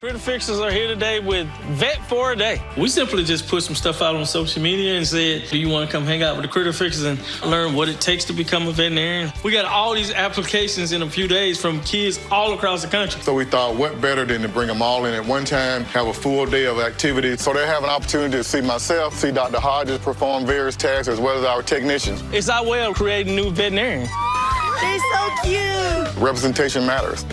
Critter Fixers are here today with Vet for a Day. We simply just put some stuff out on social media and said, do you want to come hang out with the Critter Fixers and learn what it takes to become a veterinarian? We got all these applications in a few days from kids all across the country. So we thought, what better than to bring them all in at one time, have a full day of activity. So they have an opportunity to see myself, see Dr. Hodges perform various tasks, as well as our technicians. It's our way of creating new veterinarians. They're so cute. Representation matters.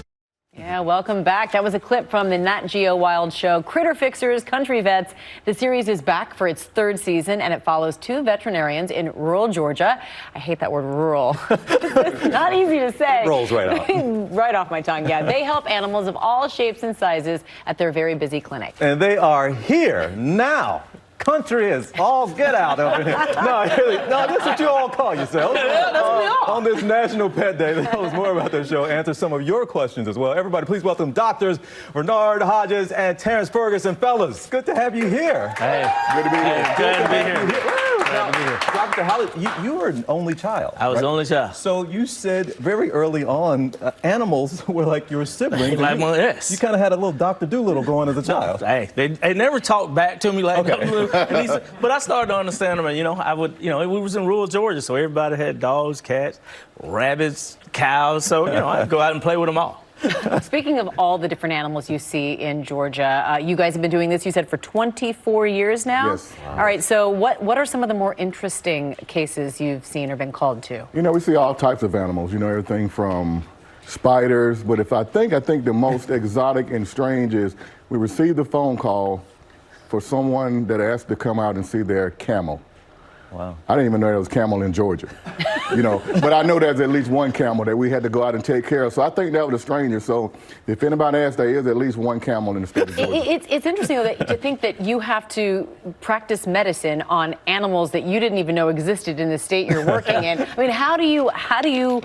Yeah, welcome back. That was a clip from the Nat Geo Wild show, Critter Fixers, Country Vets. The series is back for its third season, and it follows two veterinarians in rural Georgia. I hate that word rural. It's not easy to say. It rolls right off. Right off my tongue, yeah. They help animals of all shapes and sizes at their very busy clinic. And they are here now. Country is all get out over here. No, really, no, this is what you all call yourselves. Yeah, that's what we are. On this National Pet Day, they tell us more about their show, answer some of your questions as well. Everybody, please welcome doctors Vernard, Hodges, and Terrence Ferguson. Fellas, good to have you here. Hey, Good to be here. glad to be here. Dr. Holly, you were an only child. I was right? the only child. So you said very early on, animals were like your siblings. Like my yes. You kind of had a little Dr. Doolittle going as a child. Hey, they never talked back to me like that. But I started to understand them. And, we was in rural Georgia, so everybody had dogs, cats, rabbits, cows. So, I'd go out and play with them all. Speaking of all the different animals you see in Georgia, you guys have been doing this, you said, for 24 years now? Yes. Wow. All right, so what are some of the more interesting cases you've seen or been called to? We see all types of animals, everything from spiders, but I think the most exotic and strange is we received a phone call for someone that asked to come out and see their camel. Wow. I didn't even know there was camel in Georgia, but I know there's at least one camel that we had to go out and take care of. So I think that was a stranger. So if anybody asks, there is at least one camel in the state of Georgia. It's interesting, though, to think that you have to practice medicine on animals that you didn't even know existed in the state you're working in. I mean, how do you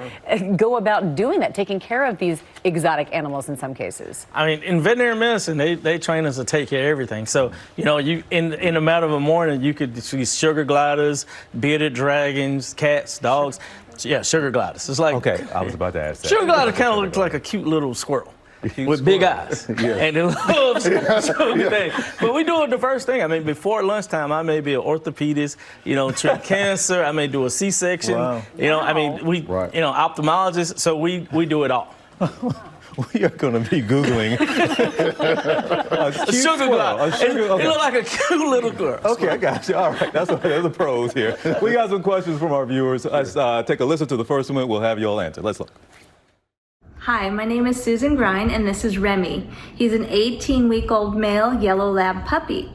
go about doing that, taking care of these exotic animals in some cases? I mean, in veterinary medicine, they train us to take care of everything. So, you in a matter of a morning, you could see sugar gliders, bearded dragons, cats, dogs. Yeah, sugar gliders. It's like, Okay, I was about to ask that. Sugar glider kind of looks like a cute little squirrel with big eyes. Yeah. And it loves sugar thing. But we do it the first thing. I mean, before lunchtime, I may be an orthopedist, treat cancer. I may do a C-section. Wow. I mean, we, Right. ophthalmologist. So we do it all. We are going to be Googling A sugar glider. It look like a cute little girl. Okay, I got you. All right, that's the pros here. We got some questions from our viewers. Let's take a listen to the first one. We'll have you all answer. Let's look. Hi, my name is Susan Grine, and this is Remy. He's an 18-week-old male yellow lab puppy.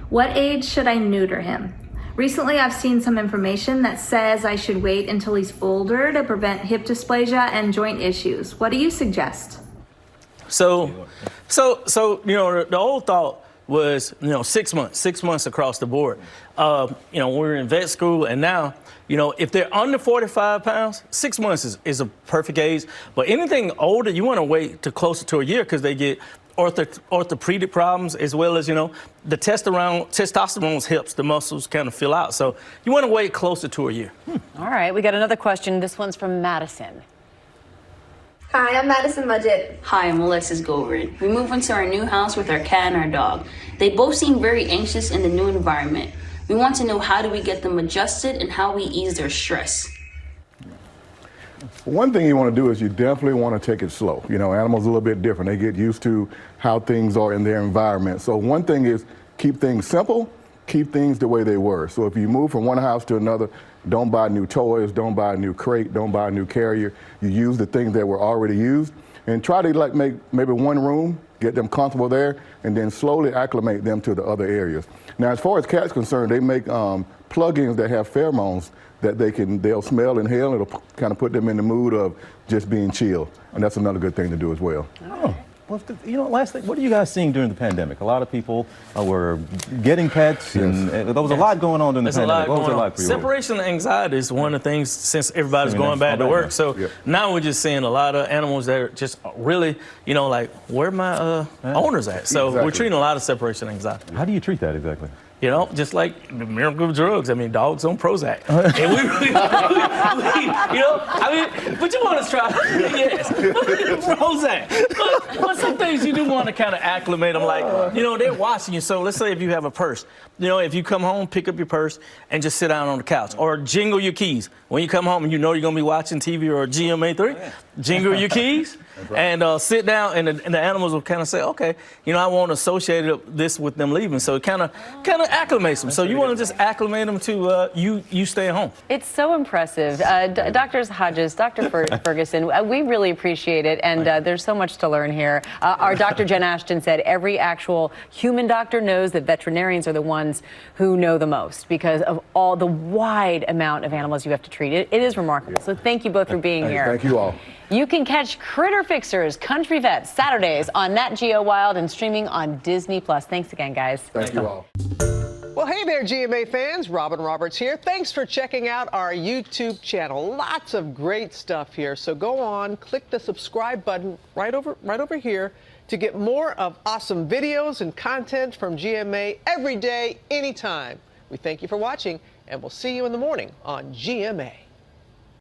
What age should I neuter him? Recently, I've seen some information that says I should wait until he's older to prevent hip dysplasia and joint issues. What do you suggest? So, the old thought was, 6 months, 6 months across the board. We were in vet school, and now, if they're under 45 pounds, 6 months is a perfect age. But anything older, you want to wait to closer to a year because they get orthopedic problems, as well as, the testosterone helps the muscles kind of fill out. So you want to wait closer to a year. All right, we got another question. This one's from Madison. Hi, I'm Madison Mudgett. Hi, I'm Alexis Govert. We moved into our new house with our cat and our dog. They both seem very anxious in the new environment. We want to know, how do we get them adjusted and how we ease their stress? One thing you want to do is you definitely want to take it slow. Animals are a little bit different. They get used to how things are in their environment. So one thing is keep things simple, keep things the way they were. So if you move from one house to another, don't buy new toys, don't buy a new crate, don't buy a new carrier. You use the things that were already used and try to make maybe one room, get them comfortable there, and then slowly acclimate them to the other areas. Now, as far as cats concerned, they make plugins that have pheromones that they'll smell and inhale. It'll kind of put them in the mood of just being chill. And that's another good thing to do as well. Oh. Well, last thing, what are you guys seeing during the pandemic? A lot of people were getting pets, and there was a lot going on during the pandemic. What was it like for you? Separation anxiety is one of the things since everybody's going back to work. So now we're just seeing a lot of animals that are just really, like, where my owners at? So we're treating a lot of separation anxiety. How do you treat that exactly? You know, just like the miracle of drugs. I mean, dogs on Prozac. And you know, I mean, but you want to try, yes, Prozac. But some things you do want to kind of acclimate them. Like, you know, they're watching you. So let's say if you have a purse, you know, if you come home, pick up your purse and just sit down on the couch or jingle your keys. When you come home and you know you're going to be watching TV or GMA3, jingle your keys. And sit down, and the animals will kind of say, okay, you know, I won't associate this with them leaving. So it kind of acclimates them. So you want to just acclimate them to you stay at home. It's so impressive. Drs. Hodges, Dr. Ferguson, we really appreciate it, and there's so much to learn here. Our Dr. Jen Ashton said every actual human doctor knows that veterinarians are the ones who know the most because of all the wide amount of animals you have to treat. It is remarkable. So thank you both for being here. Thank you all. You can catch Critter Fixers Country Vets Saturdays on Nat Geo Wild and streaming on Disney+. Thanks again, guys. Thank you all. Well, hey there, GMA fans. Robin Roberts here. Thanks for checking out our YouTube channel. Lots of great stuff here. So go on, click the subscribe button right over here to get more of awesome videos and content from GMA every day, anytime. We thank you for watching, and we'll see you in the morning on GMA.